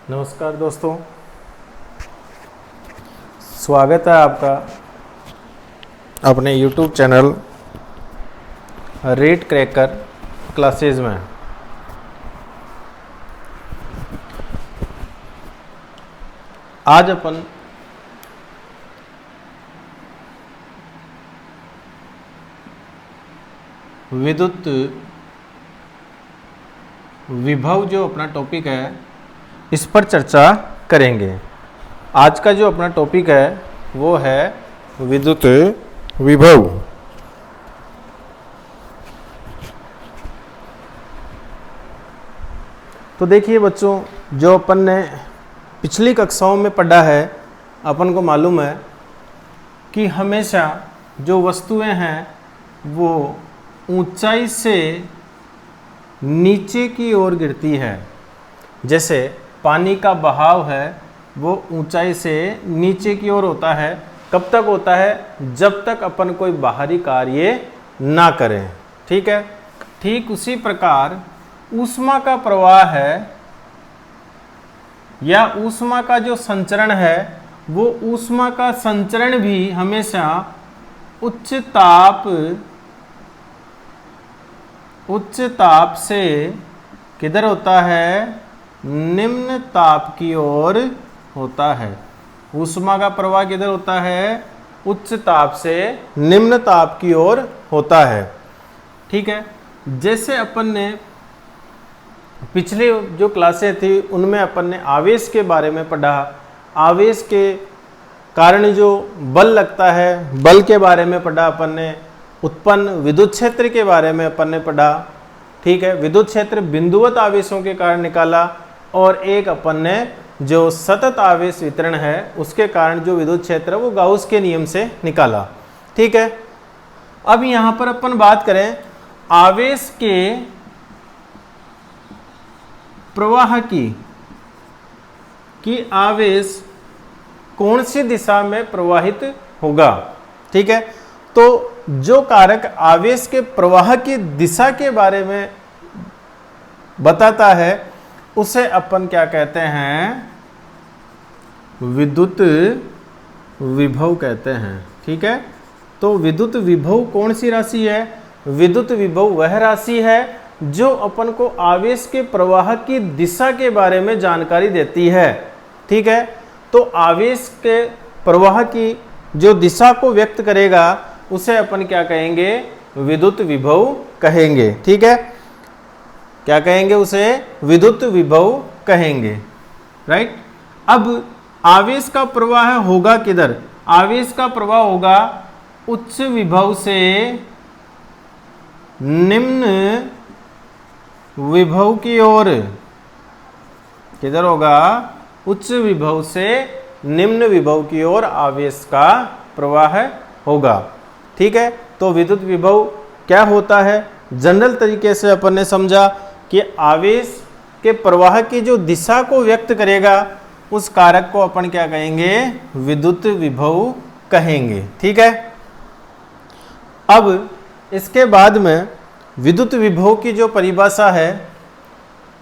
नमस्कार दोस्तों, स्वागत है आपका अपने YouTube channel rate cracker classes में। आज अपन विद्युत विभव जो अपना टॉपिक है इस पर चर्चा करेंगे। आज का जो अपना टॉपिक है वो है विद्युत विभव। तो देखिए बच्चों, जो अपन ने पिछली कक्षाओं में पढ़ा है, अपन को मालूम है कि हमेशा जो वस्तुएं हैं वो ऊंचाई से नीचे की ओर गिरती है। जैसे पानी का बहाव है वो ऊंचाई से नीचे की ओर होता है। कब तक होता है? जब तक अपन कोई बाहरी कार्य ना करें। ठीक है। ठीक उसी प्रकार ऊष्मा का प्रवाह है या ऊष्मा का जो संचरण है वो ऊष्मा का संचरण भी हमेशा उच्च ताप से किधर होता है? निम्न ताप की ओर होता है। ऊष्मा का प्रवाह किधर होता है? उच्च ताप से निम्न ताप की ओर होता है। ठीक है। जैसे अपन ने पिछले जो क्लासें थी उनमें अपन ने आवेश के बारे में पढ़ा। आवेश के कारण जो बल लगता है, बल के बारे में पढ़ा अपन ने। उत्पन्न विद्युत क्षेत्र के बारे में अपन ने पढ़ा। ठीक है। विद्युत क्षेत्र बिंदुवत आवेशों के कारण निकाला, और एक अपन ने जो सतत आवेश वितरण है उसके कारण जो विद्युत क्षेत्र है वो गाउस के नियम से निकाला। ठीक है। अब यहां पर अपन बात करें आवेश के प्रवाह की आवेश कौन सी दिशा में प्रवाहित होगा। ठीक है। तो जो कारक आवेश के प्रवाह की दिशा के बारे में बताता है उसे अपन क्या कहते हैं? विद्युत विभव कहते हैं। ठीक है। तो विद्युत विभव कौन सी राशि है? विद्युत विभव वह राशि है जो अपन को आवेश के प्रवाह की दिशा के बारे में जानकारी देती है। ठीक है। तो आवेश के प्रवाह की जो दिशा को व्यक्त करेगा उसे अपन क्या कहेंगे? विद्युत विभव कहेंगे। ठीक है। क्या कहेंगे? उसे विद्युत विभव कहेंगे। राइट। अब आवेश का प्रवाह होगा किधर? आवेश का प्रवाह होगा उच्च विभव से निम्न विभव की ओर। किधर होगा? उच्च विभव से निम्न विभव की ओर आवेश का प्रवाह होगा। ठीक है। तो विद्युत विभव क्या होता है? जनरल तरीके से अपन ने समझा कि आवेश के प्रवाह की जो दिशा को व्यक्त करेगा उस कारक को अपन क्या कहेंगे? विद्युत विभव कहेंगे। ठीक है। अब इसके बाद में विद्युत विभव की जो परिभाषा है,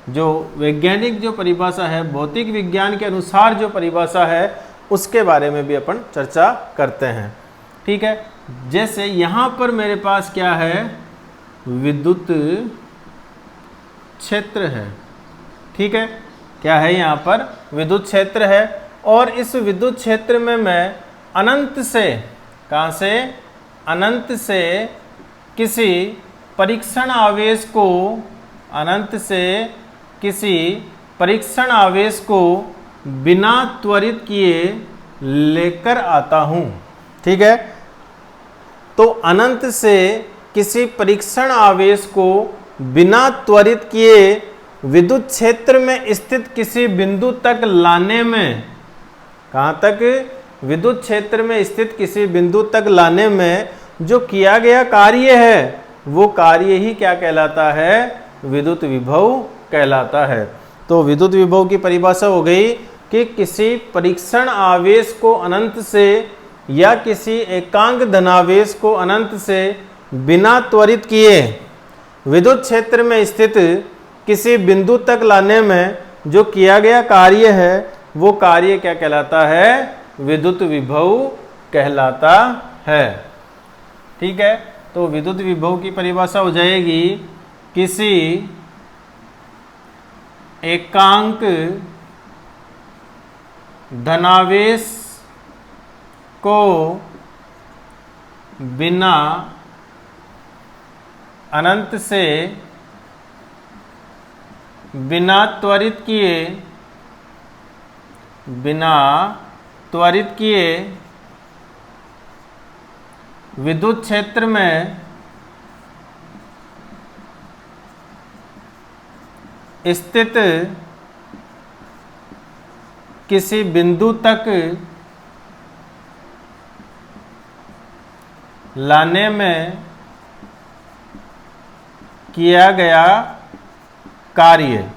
जो वैज्ञानिक जो परिभाषा है, भौतिक विज्ञान के अनुसार जो परिभाषा है उसके बारे में भी अपन चर्चा करते हैं। ठीक है। जैसे यहां पर मेरे पास क्या है? विद्युत क्षेत्र है। ठीक है। क्या है? यहां पर विद्युत क्षेत्र है, और इस विद्युत क्षेत्र में मैं अनंत से, कहां से? अनंत से किसी परीक्षण आवेश को, अनंत से किसी परीक्षण आवेश को बिना त्वरित किए लेकर आता हूं। ठीक है। तो अनंत से किसी परीक्षण आवेश को बिना त्वरित किए विद्युत क्षेत्र में स्थित किसी बिंदु तक लाने में, कहां तक? विद्युत क्षेत्र में स्थित किसी बिंदु तक लाने में जो किया गया कार्य है वो कार्य ही क्या कहलाता है? विद्युत विभव कहलाता है। तो विद्युत विभव की परिभाषा हो गई कि किसी परीक्षण आवेश को अनंत से या किसी एकांक धनावेश को अनंत से बिना त्वरित किए विद्युत क्षेत्र में स्थित किसी बिंदु तक लाने में जो किया गया कार्य है वो कार्य क्या कहलाता है? विद्युत विभव कहलाता है। ठीक है, तो विद्युत विभव की परिभाषा हो जाएगी किसी एकांक धनावेश को बिना अनंत से बिना त्वरित किए विद्युत क्षेत्र में स्थित किसी बिंदु तक लाने में किया गया कार्य।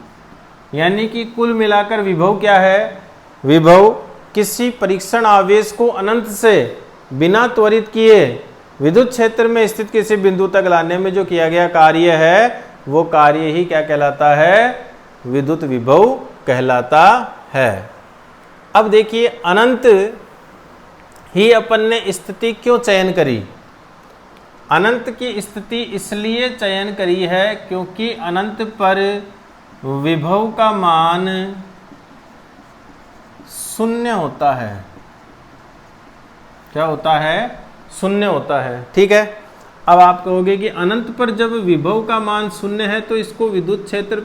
यानी कि कुल मिलाकर विभव क्या है? विभव किसी परीक्षण आवेश को अनंत से बिना त्वरित किए विद्युत क्षेत्र में स्थित किसी बिंदु तक लाने में जो किया गया कार्य है वो कार्य ही क्या कहलाता है? विद्युत विभव कहलाता है। अब देखिए, अनंत ही अपन ने स्थिति क्यों चयन करी? अनंत की स्थिति इसलिए चयन करी है क्योंकि अनंत पर विभव का मान शून्य होता है। क्या होता है? शून्य होता है। ठीक है, अब आप कहोगे कि अनंत पर जब विभव का मान शून्य है तो इसको विद्युत क्षेत्र,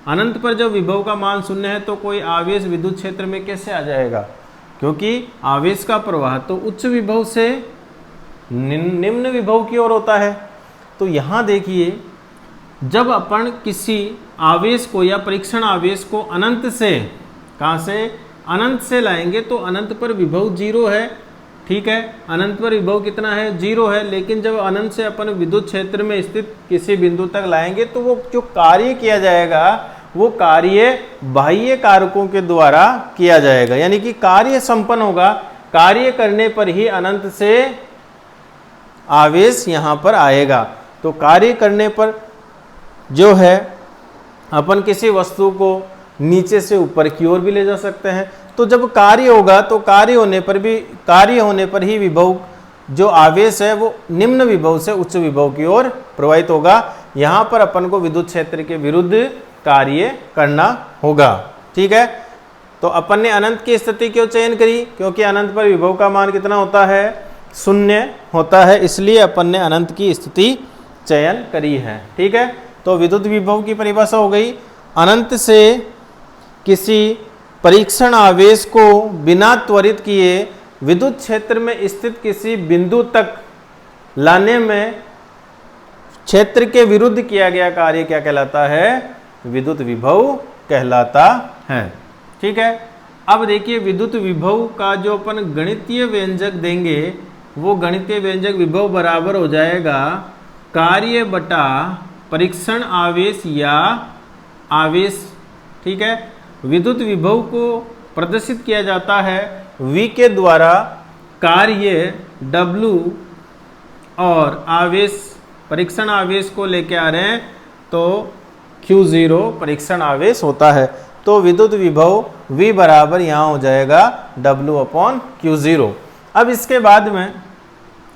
अनंत पर जब विभव का मान शून्य है तो कोई आवेश विद्युत क्षेत्र में कैसे आ जाएगा? क्योंकि आवेश का प्रवाह तो उच्च विभव से निम्न विभव की ओर होता है। तो यहाँ देखिए, जब अपन किसी आवेश को या परीक्षण आवेश को अनंत से, कहाँ से? अनंत से लाएंगे तो अनंत पर विभव 0 है। ठीक है, अनंत पर विभव कितना है? 0 है। लेकिन जब अनंत से अपन विद्युत क्षेत्र में स्थित किसी बिंदु तक लाएंगे तो वो जो कार्य किया जाएगा वो कार्य बाह्य कारकों के द्वारा किया जाएगा। यानी कि कार्य संपन्न होगा। कार्य करने पर ही अनंत से आवेश यहाँ पर आएगा। तो कार्य करने पर जो है अपन किसी वस्तु को नीचे से ऊपर की ओर भी ले जा सकते हैं। तो जब कार्य होगा तो कार्य होने पर ही विभव, जो आवेश है वो निम्न विभव से उच्च विभव की ओर प्रवाहित होगा। यहाँ पर अपन को विद्युत क्षेत्र के विरुद्ध कार्य करना होगा। ठीक है, तो अपन ने अनंत की स्थिति क्यों चयन करी? क्योंकि अनंत पर विभव का मान कितना होता है? शून्य होता है, इसलिए अपन ने अनंत की स्थिति चयन करी है। ठीक है, तो विद्युत विभव की परिभाषा हो गई, अनंत से किसी परीक्षण आवेश को बिना त्वरित किए विद्युत क्षेत्र में स्थित किसी बिंदु तक लाने में क्षेत्र के विरुद्ध किया गया कार्य क्या कहलाता है? विद्युत विभव कहलाता है। ठीक है, अब देखिए, विद्युत विभव का जो अपन गणितीय व्यंजक देंगे वो गणितीय व्यंजक विभव बराबर हो जाएगा कार्य बटा परीक्षण आवेश या आवेश। ठीक है, विद्युत विभव को प्रदर्शित किया जाता है V के द्वारा, कार्य W और आवेश, परीक्षण आवेश को लेके आ रहे हैं तो Q0 परीक्षण आवेश होता है। तो विद्युत विभव V बराबर यहाँ हो जाएगा W/Q0। अब इसके बाद में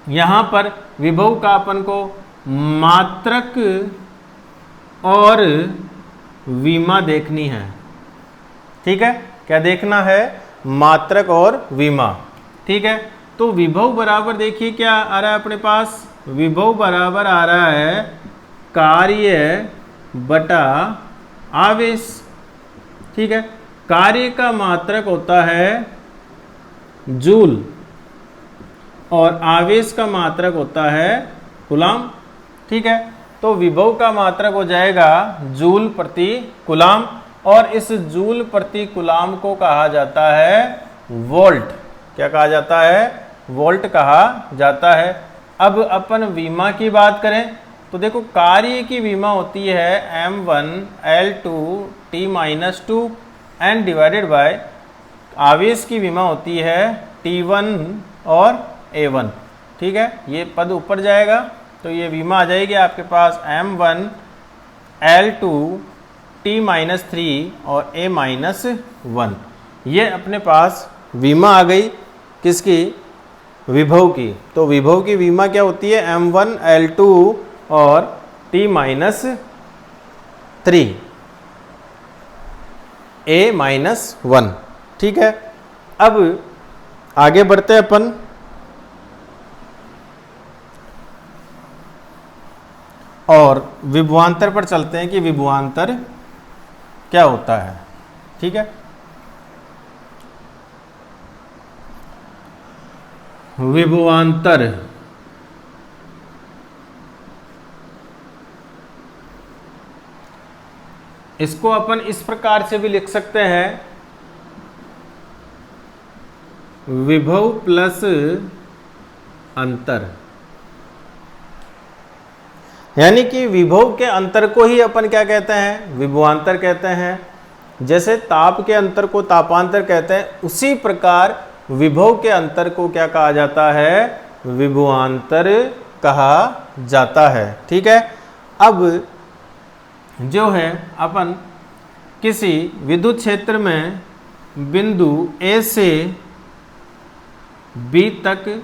यहाँ पर विभव का अपन को मात्रक और विमा देखनी है। ठीक है, क्या देखना है? मात्रक और विमा। ठीक है, तो विभव बराबर देखिए क्या आ रहा है अपने पास? विभव बराबर आ रहा है कार्य बटा आवेश। ठीक है, कार्य का मात्रक होता है जूल और आवेश का मात्रक होता है कूलाम। ठीक है, तो विभव का मात्रक हो जाएगा जूल प्रति कूलाम और इस जूल प्रति कूलाम को कहा जाता है वोल्ट। क्या कहा जाता है? वोल्ट कहा जाता है। अब अपन विमा की बात करें तो देखो, कार्य की विमा होती है m1L2T-2 एंड डिवाइडेड बाय आवेश की विमा होती है T1 और A1। ठीक है, ये पद ऊपर जाएगा तो ये विमा आ जाएगी आपके पास m1L2T t-3 और a-1। ये अपने पास विमा आ गई किसकी, विभव की। तो विभव की विमा क्या होती है, m1 l2 और t-3 a-1। ठीक है, अब आगे बढ़ते हैं अपन। और विभवांतर पर चलते हैं कि विभवांतर क्या होता है। ठीक है, विभवांतर इसको अपन इस प्रकार से भी लिख सकते हैं, विभव प्लस अंतर। यानी कि विभव के अंतर को ही अपन क्या कहते हैं, विभवांतर कहते हैं। जैसे ताप के अंतर को तापांतर कहते हैं, उसी प्रकार विभव के अंतर को क्या कहा जाता है, विभवांतर कहा जाता है। ठीक है, अब जो है अपन किसी विद्युत क्षेत्र में बिंदु A से B तक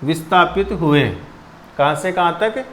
विस्थापित हुए, कहाँ से कहाँ तक,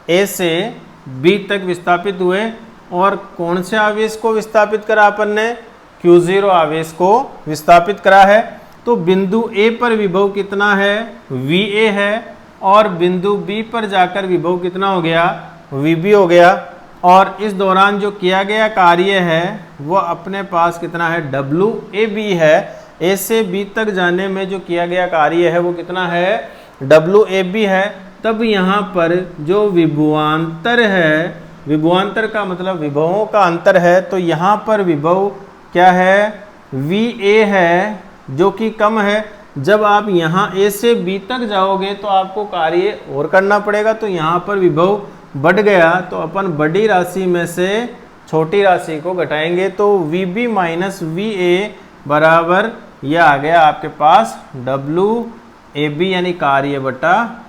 A से B तक विस्थापित हुए, और कौन से आवेश को विस्थापित करा अपन ने, Q0 आवेश को विस्थापित करा है। तो बिंदु A पर विभव कितना है, VA है, और बिंदु B पर जाकर विभव कितना हो गया, VB हो गया। और इस दौरान जो किया गया कार्य है वो अपने पास कितना है, WAB है। A से B तक जाने में जो किया गया कार्य है वो कितना है, WAB है। तब यहाँ पर जो विभवांतर है, विभवांतर का मतलब विभवों का अंतर है, तो यहाँ पर विभव क्या है, VA है, जो कि कम है। जब आप यहाँ A से B तक जाओगे तो आपको कार्य और करना पड़ेगा, तो यहाँ पर विभव बढ़ गया। तो अपन बड़ी राशि में से छोटी राशि को घटाएंगे, तो VB माइनस VA बराबर यह आ गया आपके पास WAB, यानी कार्य बटा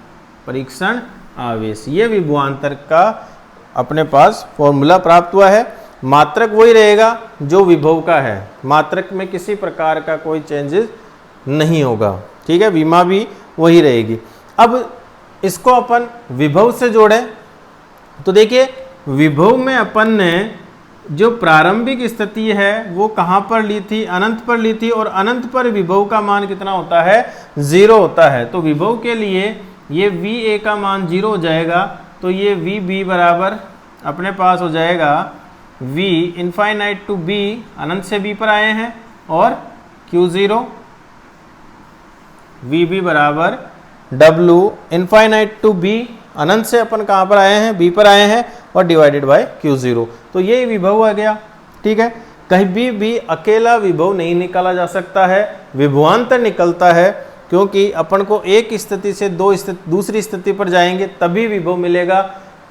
परीक्षण आवेश। ये विभवांतर का अपने पास फॉर्मूला प्राप्त हुआ है। मात्रक वही रहेगा जो विभव का है, मात्रक में किसी प्रकार का कोई चेंजेस नहीं होगा। ठीक है, विमा भी वही रहेगी। अब इसको अपन विभव से जोड़ें तो देखिए, विभव में अपन ने जो प्रारंभिक स्थिति है वो कहाँ पर ली थी, अनंत पर ली थी, और अनंत पर विभव का मान कितना होता है, 0 होता है। तो विभव के लिए ये VA का मान 0 हो जाएगा, तो ये VB बराबर अपने पास हो जाएगा V इनफाइनाइट टू B, अनंत से B पर आए हैं, और Q0 VB बराबर W इनफाइनाइट टू B, अनंत से अपन कहाँ पर आए हैं, B पर आए हैं, और डिवाइडेड बाय Q0। तो ये विभव आ गया। ठीक है, कहीं भी अकेला विभव नहीं निकाला जा सकता है, विभवांतर निकलता है, क्योंकि अपन को एक स्थिति से दूसरी स्थिति पर जाएंगे तभी विभव मिलेगा।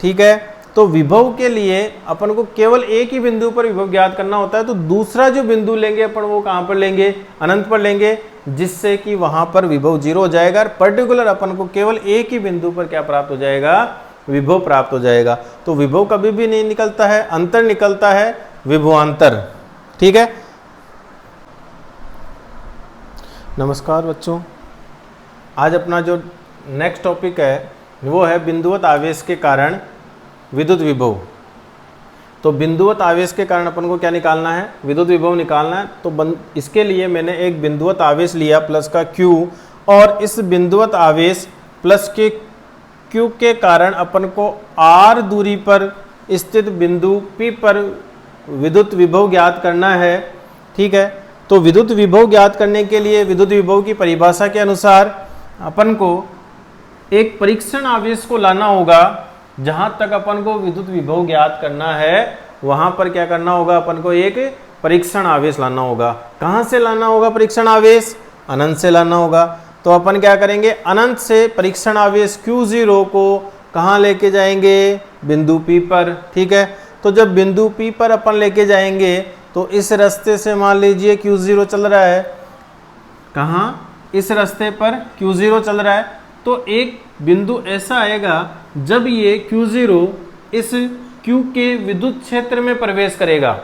ठीक है, तो विभव के लिए अपन को केवल एक ही बिंदु पर विभव ज्ञात करना होता है, तो दूसरा जो बिंदु लेंगे अपन वो कहाँ पर लेंगे, अनंत पर लेंगे, जिससे कि वहां पर विभव 0 हो जाएगा। पर्टिकुलर अपन को केवल एक ही बिंदु पर क्या प्राप्त हो जाएगा, विभव प्राप्त हो जाएगा। तो विभव कभी भी नहीं निकलता है, अंतर निकलता है, विभवांतर। ठीक है, नमस्कार बच्चों, आज अपना जो नेक्स्ट टॉपिक है वो है बिंदुवत आवेश के कारण विद्युत विभव। तो बिंदुवत आवेश के कारण अपन को क्या निकालना है, विद्युत विभव निकालना है। तो इसके लिए मैंने एक बिंदुवत आवेश लिया प्लस का Q, और इस बिंदुवत आवेश प्लस के Q के कारण अपन को R दूरी पर स्थित बिंदु P पर विद्युत विभव ज्ञात करना है। ठीक है, तो विद्युत विभव ज्ञात करने के लिए विद्युत विभव की परिभाषा के अनुसार अपन को एक परीक्षण आवेश को लाना होगा। जहां तक अपन को विद्युत विभव ज्ञात करना है वहां पर क्या करना होगा, अपन को एक परीक्षण आवेश लाना होगा। कहां से लाना होगा परीक्षण आवेश, अनंत से लाना होगा। तो अपन क्या करेंगे, अनंत से परीक्षण आवेश Q0 को कहां लेके जाएंगे, बिंदु P पर। ठीक है, तो जब बिंदु P पर अपन लेके जाएंगे तो इस रास्ते से मान लीजिए Q0 चल रहा है, कहां, इस रास्ते पर Q0 चल रहा है। तो एक बिंदु ऐसा आएगा जब ये Q0 इस Q के विद्युत क्षेत्र में प्रवेश करेगा।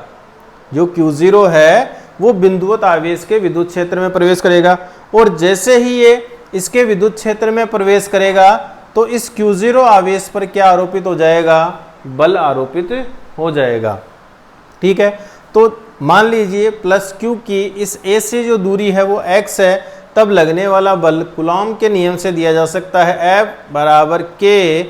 जो Q0 है वो बिंदुवत आवेश के विद्युत क्षेत्र में प्रवेश करेगा, और जैसे ही ये इसके विद्युत क्षेत्र में प्रवेश करेगा तो इस Q0 आवेश पर क्या आरोपित हो जाएगा? बल आरोपित हो जाएगा। ठीक है, तो मान लीजिए प्लस Q की इस A से जो दूरी है वो x है, तब लगने वाला बल कूलॉम के नियम से दिया जा सकता है F बराबर K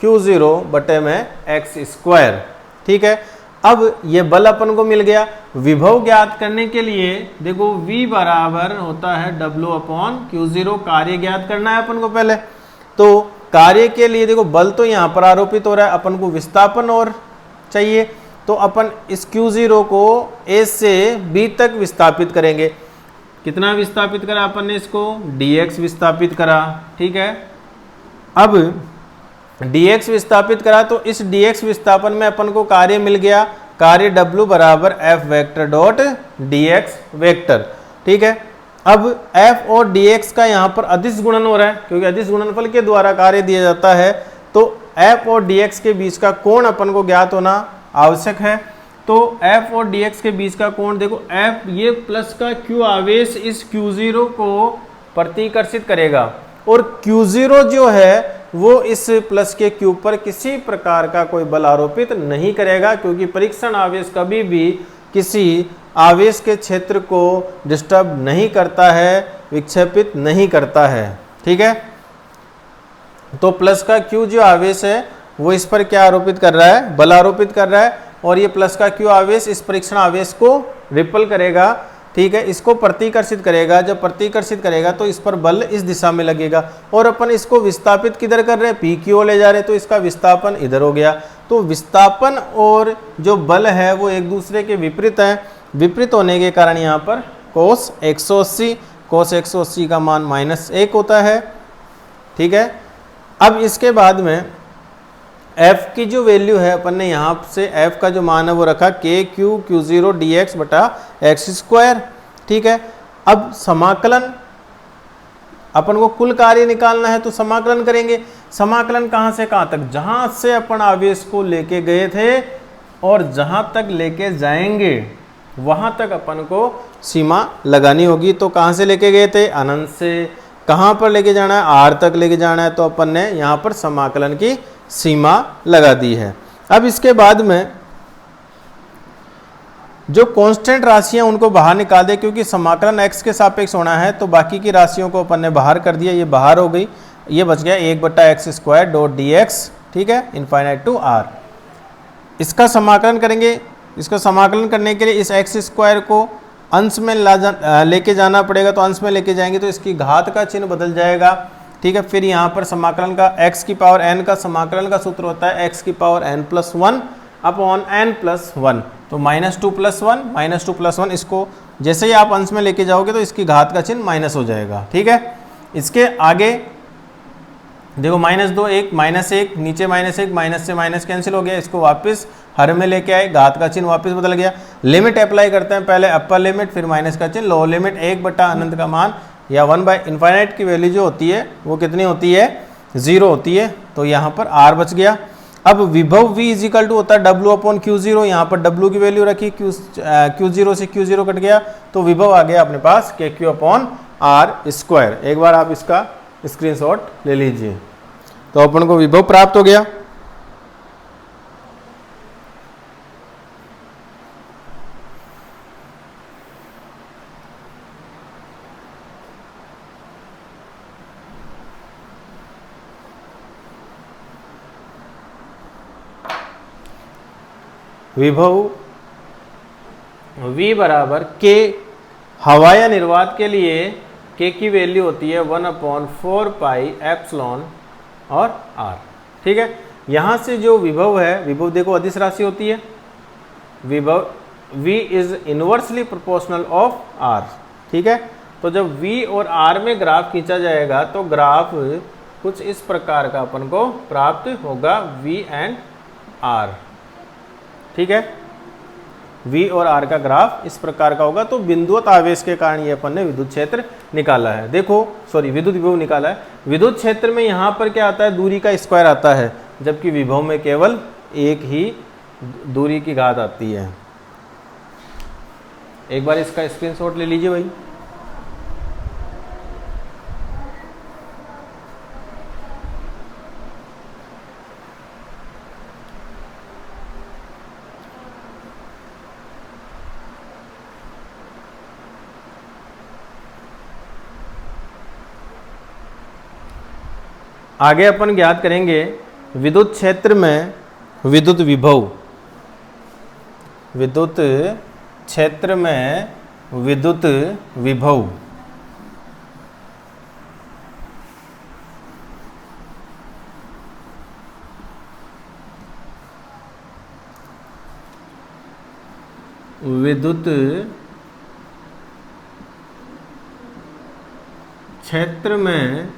Q0 बटे में x स्क्वायर। ठीक है, अब ये बल अपन को मिल गया। विभव ज्ञात करने के लिए देखो V बराबर होता है W अपॉन Q0, कार्य ज्ञात करना है अपन को पहले। तो कार्य के लिए देखो बल तो यहाँ पर आरोपित हो रहा है, अपन को विस्थापन और चाहिए, तो अपन इस Q0 को A से B तक विस्थापित करेंगे। कितना विस्थापित करा अपन ने? इसको dx विस्थापित करा। ठीक है, अब dx विस्थापित करा तो इस dx विस्थापन में अपन को कार्य मिल गया, कार्य W बराबर F vector dot dx vector. ठीक है, अब F और dx का यहाँ पर अदिश गुणन हो रहा है, क्योंकि अदिश गुणनफल के द्वारा कार्य दिया जाता है, तो F और dx के बीच का कोण अपन को ज्ञात होना आवश्यक है। तो F और dx के बीच का कोण देखो, F ये प्लस का Q आवेश इस Q0 को प्रतिकर्षित करेगा, और Q0 जो है वो इस प्लस के Q पर किसी प्रकार का कोई बल आरोपित नहीं करेगा, क्योंकि परीक्षण आवेश कभी भी किसी आवेश के क्षेत्र को डिस्टर्ब नहीं करता है, विक्षेपित नहीं करता है। ठीक है, तो प्लस का Q जो आवेश है वो इस पर क्या आरोपित कर रहा है? बल आरोपित कर रहा है, और ये प्लस का Q आवेश इस परीक्षण आवेश को रिपल करेगा। ठीक है, इसको प्रतिकर्षित करेगा। जब प्रतिकर्षित करेगा तो इस पर बल इस दिशा में लगेगा, और अपन इसको विस्थापित किधर कर रहे हैं? P की ओर ले जा रहे हैं, तो इसका विस्थापन इधर हो गया। तो विस्थापन और जो बल है वो एक दूसरे के विपरीत है। विपरीत होने के कारण यहाँ पर cos 180 का मान -1 होता है। ठीक है, अब इसके बाद में F की जो वैल्यू है अपन ने यहाँ से F का जो मान है वो रखा Q0 dx बटा x स्क्वायर। ठीक है, अब समाकलन अपन को कुल कार्य निकालना है, तो समाकलन करेंगे। समाकलन कहाँ से कहाँ तक? जहाँ से अपन आवेश को लेके गए थे और जहाँ तक लेके जाएंगे वहाँ तक अपन को सीमा लगानी होगी। तो कहाँ से लेके गए थे? अनंत से। कहाँ पर लेके जाना है? R तक लेके जाना है, तो अपन ने यहाँ पर समाकलन की सीमा लगा दी है। अब इसके बाद में जो कांस्टेंट राशियां उनको बाहर निकाल दे, क्योंकि समाकलन x के सापेक्ष होना है, तो बाकी की राशियों को अपन ने बाहर कर दिया। ये बाहर हो गई, ये बच गया 1/x स्क्वायर डॉट dx। ठीक है, इनफाइनाइट टू r। इसका समाकलन करेंगे। इसका समाकलन करने के लिए इस x स्क्वायर को अंश में लेके जाना पड़ेगा, तो अंश में लेके जाएंगे तो इसकी घात का चिन्ह बदल जाएगा। ठीक है, फिर यहाँ पर समाकलन का x की पावर n का समाकलन का सूत्र होता है x की पावर n+1 अपॉन n+1। तो -2+1 इसको जैसे ही आप अंश में लेके जाओगे तो इसकी घात का चिन्ह माइनस हो जाएगा। ठीक है, इसके आगे देखो -2 1 -1 नीचे -1 माइनस से माइनस कैंसिल हो गया, इसको वापस हर में लेके आए, घात का चिन्ह वापस बदल गया। लिमिट अप्लाई करते हैं, पहले अपर लिमिट फिर माइनस का चिन्ह, लोअर लिमिट 1/अनंत का मान या 1/इनफाइनाइट की वैल्यू जो होती है वो कितनी होती है? 0 होती है। तो यहाँ पर r बच गया। अब विभव V इजिकल टू होता है W अपॉन Q0। यहाँ पर W की वैल्यू रखी, Q0 से Q0 कट गया, तो विभव आ गया अपने पास KQ अपॉन R स्क्वायर। एक बार आप इसका स्क्रीनशॉट ले लीजिए, तो अपन को विभव प्राप्त हो गया। विभव V बराबर K, हवाया निर्वात के लिए K की वैल्यू होती है 1/4 पाई एप्सिलॉन और R। ठीक है, यहाँ से जो विभव है, विभव देखो अदिश राशि होती है, विभव V is inversely proportional of R। ठीक है, तो जब V और R में ग्राफ खींचा जाएगा तो ग्राफ कुछ इस प्रकार का अपन को प्राप्त होगा, V एंड R। ठीक है, V और R का ग्राफ इस प्रकार का होगा। तो बिंदुवत आवेश के कारण ये अपन ने विद्युत क्षेत्र निकाला है। देखो सॉरी विद्युत विभव निकाला है। विद्युत क्षेत्र में यहाँ पर क्या आता है? दूरी का स्क्वायर आता है, जबकि विभव में केवल एक ही दूरी की घात आती है। एक बार इसका स्क्रीनशॉट ले लीजिए भाई। आगे अपन ज्ञात करेंगे विद्युत क्षेत्र में विद्युत विभव। विद्युत क्षेत्र में विद्युत विभव। विद्युत क्षेत्र में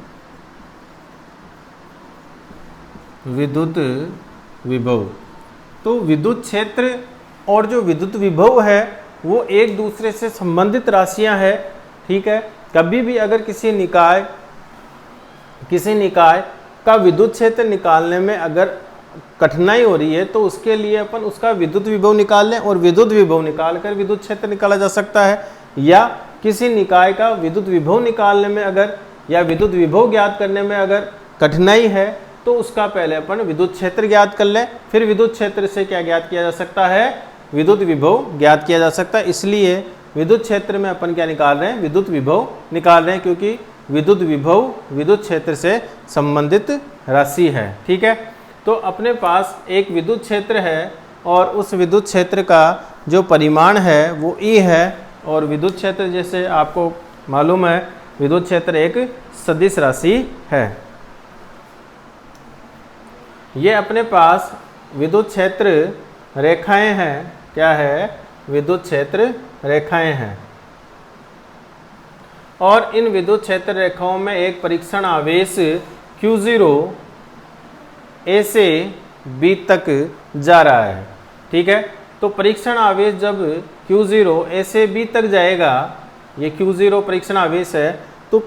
विद्युत विभव। तो विद्युत क्षेत्र और जो विद्युत विभव है वो एक दूसरे से संबंधित राशियां हैं, ठीक है। कभी भी अगर किसी निकाय का विद्युत क्षेत्र निकालने में अगर कठिनाई हो रही है तो उसके लिए अपन उसका विद्युत विभव निकाल लें और विद्युत विभव निकाल कर विद्युत क्षेत्र निकाला जा सकता है। या किसी निकाय का विद्युत विभव निकालने में अगर या विद्युत विभव ज्ञात करने में अगर कठिनाई है तो उसका पहले अपन विद्युत क्षेत्र ज्ञात कर लें, फिर विद्युत क्षेत्र से क्या ज्ञात किया जा सकता है, विद्युत विभव ज्ञात किया जा सकता है। इसलिए विद्युत क्षेत्र में अपन क्या निकाल रहे हैं, विद्युत विभव निकाल रहे हैं, क्योंकि विद्युत विभव विद्युत क्षेत्र से संबंधित राशि है, ठीक है। तो अपने पास एक विद्युत क्षेत्र है और उस विद्युत क्षेत्र का जो परिमाण है वो E है और विद्युत क्षेत्र जैसे आपको मालूम है विद्युत क्षेत्र एक सदिश राशि है। ये अपने पास विद्युत क्षेत्र रेखाएं हैं, क्या है, विद्युत क्षेत्र रेखाएं हैं। और इन विद्युत क्षेत्र रेखाओं में एक परीक्षण आवेश Q0 A से B तक जा रहा है, ठीक है। तो परीक्षण आवेश जब Q0 A से B तक जाएगा, ये Q0 परीक्षण आवेश है, तो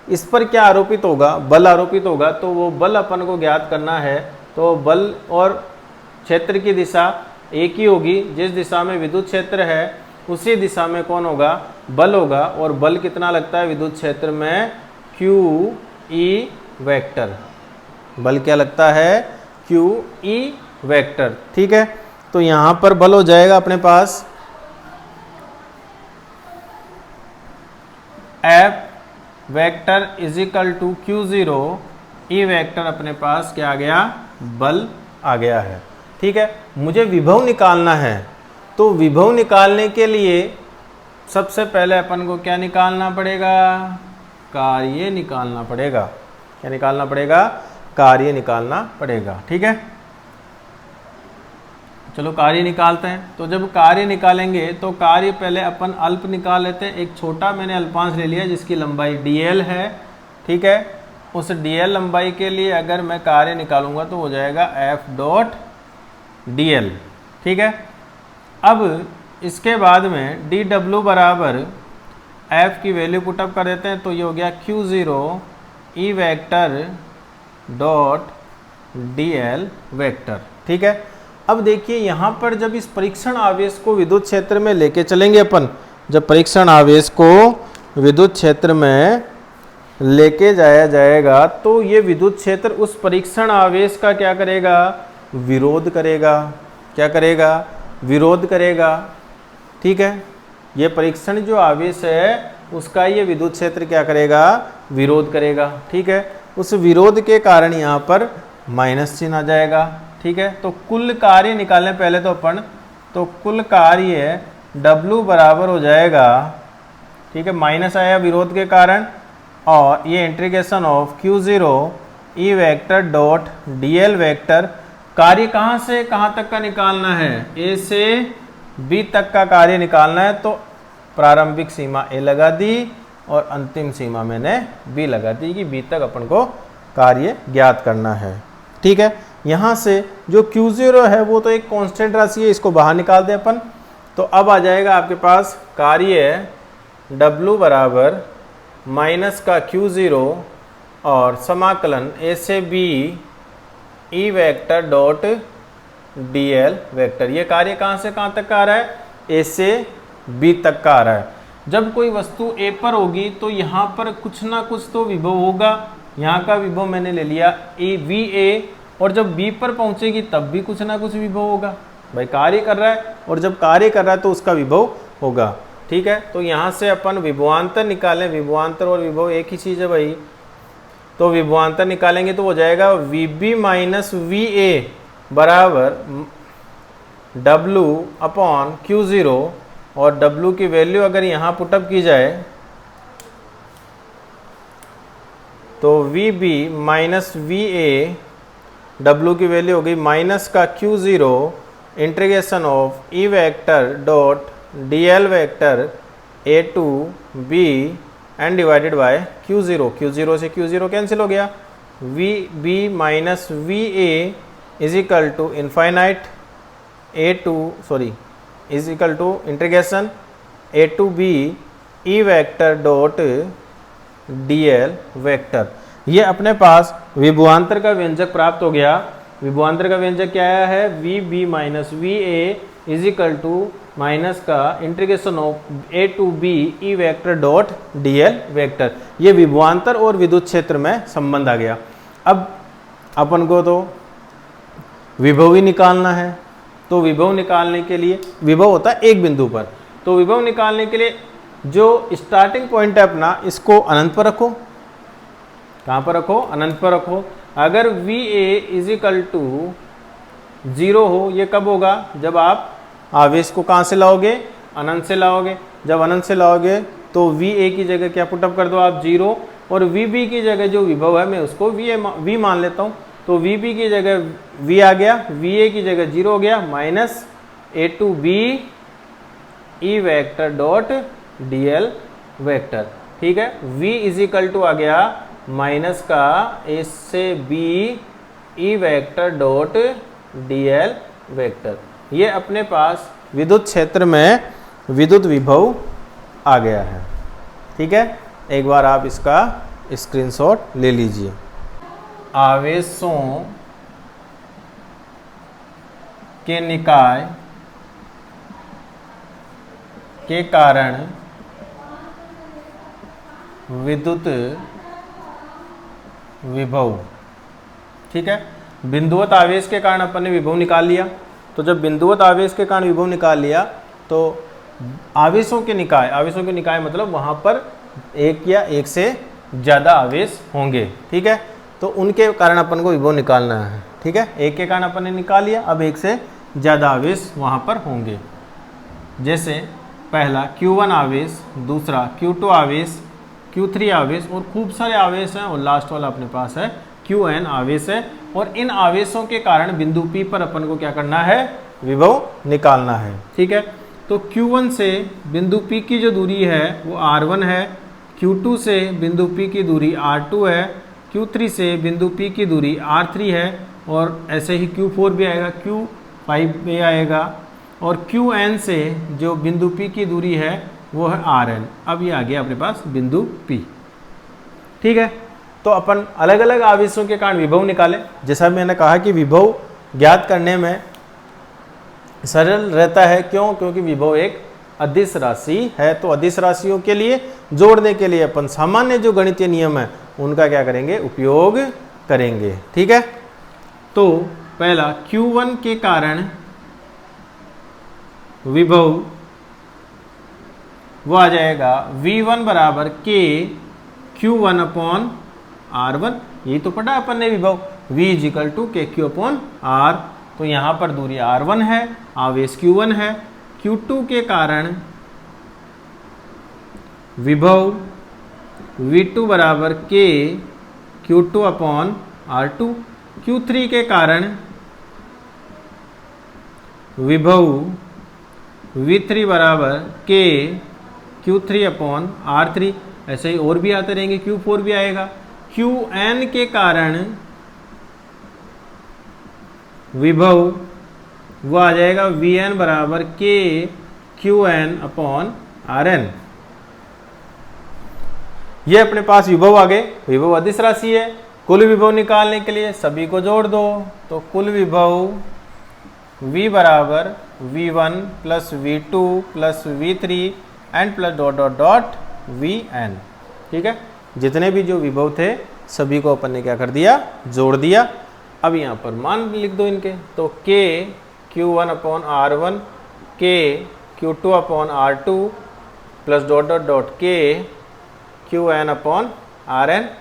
इस पर क्या आरोपित होगा, बल आरोपित होगा। तो वो बल अपन को ज्ञात करना है, तो बल और क्षेत्र की दिशा एक ही होगी। जिस दिशा में विद्युत क्षेत्र है उसी दिशा में कौन होगा, बल होगा। और बल कितना लगता है विद्युत क्षेत्र में, QE वेक्टर। बल क्या लगता है, QE वेक्टर, ठीक है। तो यहाँ पर बल हो जाएगा अपने पास F vector is equal to Q0 E vector, अपने पास क्या आ गया, बल आ गया है, ठीक है। मुझे विभव निकालना है, तो विभव निकालने के लिए सबसे पहले अपन को क्या निकालना पड़ेगा, कार्य निकालना पड़ेगा। क्या निकालना पड़ेगा, कार्य निकालना पड़ेगा, ठीक है। चलो कार्य निकालते हैं। तो जब कार्य निकालेंगे तो कार्य पहले अपन अल्प निकाल लेते हैं। एक छोटा मैंने अल्पांश ले लिया जिसकी लंबाई dl है, ठीक है। उस dl लंबाई के लिए अगर मैं कार्य निकालूंगा तो हो जाएगा F डॉट dl, ठीक है। अब इसके बाद में dw बराबर F की वैल्यू पुटअप कर देते हैं, तो ये हो गया Q0 E vector dot dl vector, ठीक है। अब देखिए यहाँ पर जब इस परीक्षण आवेश को विद्युत क्षेत्र में लेके चलेंगे अपन, जब परीक्षण आवेश को विद्युत क्षेत्र में लेके जाया जाएगा तो ये विद्युत क्षेत्र उस परीक्षण आवेश का क्या करेगा, विरोध करेगा। क्या करेगा, विरोध करेगा, ठीक है। ये परीक्षण जो आवेश है उसका ये विद्युत क्षेत्र क्या करेगा, विरोध करेगा, ठीक है। उस विरोध के कारण यहाँ पर माइनस चिन्ह आ जाएगा, ठीक है। तो कुल कार्य निकालने पहले तो अपन, तो कुल कार्य W बराबर हो जाएगा, ठीक है, माइनस आया विरोध के कारण, और ये integration of Q0 E vector dot dl vector. कार्य कहाँ से कहाँ तक का निकालना है, A से B तक का कार्य निकालना है। तो प्रारंभिक सीमा A लगा दी और अंतिम सीमा मैंने B लगा दी कि B तक अपन को कार्य ज्ञात करना है, ठीक है। यहाँ से जो Q0 है वो तो एक कांस्टेंट राशि है, इसको बाहर निकाल दें अपन। तो अब आ जाएगा आपके पास कार्य W बराबर माइनस का Q0 और समाकलन A से B E vector dot dl vector. ये कार्य कहाँ से कहाँ तक का आ रहा है? a से b तक का आ रहा है। जब कोई वस्तु a पर होगी तो यहाँ पर कुछ ना कुछ तो विभव होगा। यहाँ का विभव मैंने ले लिया VA, और जब b पर पहुँचेगी तब भी कुछ ना कुछ विभव होगा। भाई कार्य कर रहा है, और जब कार्य कर रहा है तो उसका विभव होगा। ठीक है, तो यहाँ से अपन विभवांतर निकालें। विभवांतर और विभव एक ही चीज़ है भाई। तो विभवांतर निकालेंगे तो हो जाएगा VB माइनस VA बराबर W अपॉन Q0, और W की वैल्यू अगर यहाँ पुटअप की जाए तो VB माइनस VA, W की वैल्यू हो गई माइनस का Q0 integration of E vector dot DL vector A to B and divided by Q0। Q0 से Q0 कैंसिल हो गया। VB minus VA is equal to infinite is equal to integration A to B E vector dot DL vector. ये अपने पास विभवांतर का व्यंजक प्राप्त हो गया। विभवांतर का व्यंजक क्या आया है? VB minus VA is equal to minus का integration of A to B E vector dot DL vector. ये विभवांतर और विद्युत क्षेत्र में संबंध आ गया। अब अपन को तो विभव ही निकालना है। तो विभव निकालने के लिए, विभव होता है एक बिंदु पर, तो विभव निकालने के लिए जो स्टार्टिंग पॉइंट है अपना, इसको अनंत पर रखो। कहाँ पर रखो? अनंत पर रखो। अगर VA इज इक्वल टू 0 हो, ये कब होगा? जब आप आवेश को कहाँ से लाओगे? अनंत से लाओगे। जब अनंत से लाओगे तो VA की जगह क्या पुटअप कर दो आप? 0, और VB की जगह जो विभव है मैं उसको V मान लेता हूँ। तो VB की जगह V आ गया, VA की जगह 0 हो गया, minus A to B E vector dot DL vector. ठीक है, V इज इक्वल टू आ गया माइनस का A से B E vector dot DL vector. ये अपने पास विद्युत क्षेत्र में विद्युत विभव आ गया है। ठीक है, एक बार आप इसका स्क्रीनशॉट ले लीजिए। आवेशों के निकाय के कारण विद्युत विभव। ठीक है, बिंदुवत आवेश के कारण अपन ने विभव निकाल लिया। तो जब बिंदुवत आवेश के कारण विभव निकाल लिया तो आवेशों के निकाय मतलब वहाँ पर एक या एक से ज़्यादा आवेश होंगे। ठीक है, तो उनके कारण अपन को विभव निकालना है। ठीक है, एक के कारण अपन ने निकाल लिया, अब एक से ज़्यादा आवेश वहाँ पर होंगे। जैसे पहला Q1 आवेश, दूसरा Q2 आवेश, Q3 आवेश, और खूब सारे आवेश हैं, और लास्ट वाला अपने पास है Qn आवेश है। और इन आवेशों के कारण बिंदु P पर अपन को क्या करना है? विभव निकालना है। ठीक है, तो Q1 से बिंदु P की जो दूरी है वो R1 है, Q2 से बिंदु P की दूरी R2 है, Q3 से बिंदु P की दूरी R3 है, और ऐसे ही Q4 भी आएगा, Q5 भी आएगा, और Qn से जो बिंदु P की दूरी है वो है Rn। अब ये आ गया अपने पास बिंदु P। ठीक है, तो अपन अलग अलग आवेशों के कारण विभव निकालें। जैसा मैंने कहा कि विभव ज्ञात करने में सरल रहता है। क्यों? क्योंकि विभव एक अदिश राशि है। तो अदिश राशियों के लिए जोड़ने के लिए अपन सामान्य जो गणितीय नियम है उनका क्या करेंगे? उपयोग करेंगे। ठीक है, तो पहला Q1 के कारण विभव वो आ जाएगा V1 बराबर K Q1 अपॉन R1। यही तो पढ़ा अपन ने विभव, V is equal to KQ upon R। तो यहाँ पर दूरी R1 है, आवेश Q1 है। Q2 के कारण विभव V2 बराबर K Q2 upon R2। Q3 के कारण विभव V3 बराबर K Q3 अपॉन R3। ऐसे ही और भी आते रहेंगे, Q4 भी आएगा। Qn के कारण विभव वो आ जाएगा Vn बराबर K Qn अपॉन Rn। ये अपने पास विभव आ गए। विभव अदिश राशि है। कुल विभव निकालने के लिए सभी को जोड़ दो, तो कुल विभव V बराबर V1 plus V2 plus V3 and plus dot dot dot Vn। ठीक है, जितने भी जो विभव थे सभी को अपन ने क्या कर दिया, जोड़ दिया। अब यहाँ पर मान लिख दो इनके, तो K Q1 upon R1 K Q2 upon R2 plus dot dot dot K Qn upon Rn।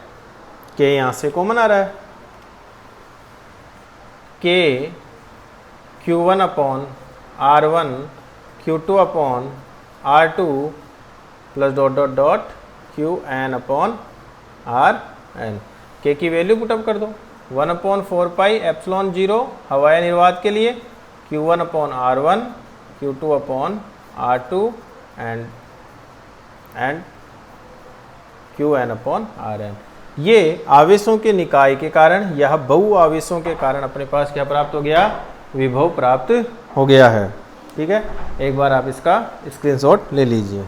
K यहाँ से कॉमन आ रहा है, K Q1 upon R1 Q2 upon R2 plus dot dot dot Qn upon Rn। K की value put up कर दो, 1 upon 4 pi epsilon 0 हवाई निर्वात के लिए, Q1 upon R1 Q2 upon R2 and Qn upon Rn। ये आवेशों के निकाय के कारण या बहु आवेशों के कारण अपने पास क्या प्राप्त हो गया, विभव प्राप्त हो गया है। ठीक है, एक बार आप इसका स्क्रीनशॉट ले लीजिए।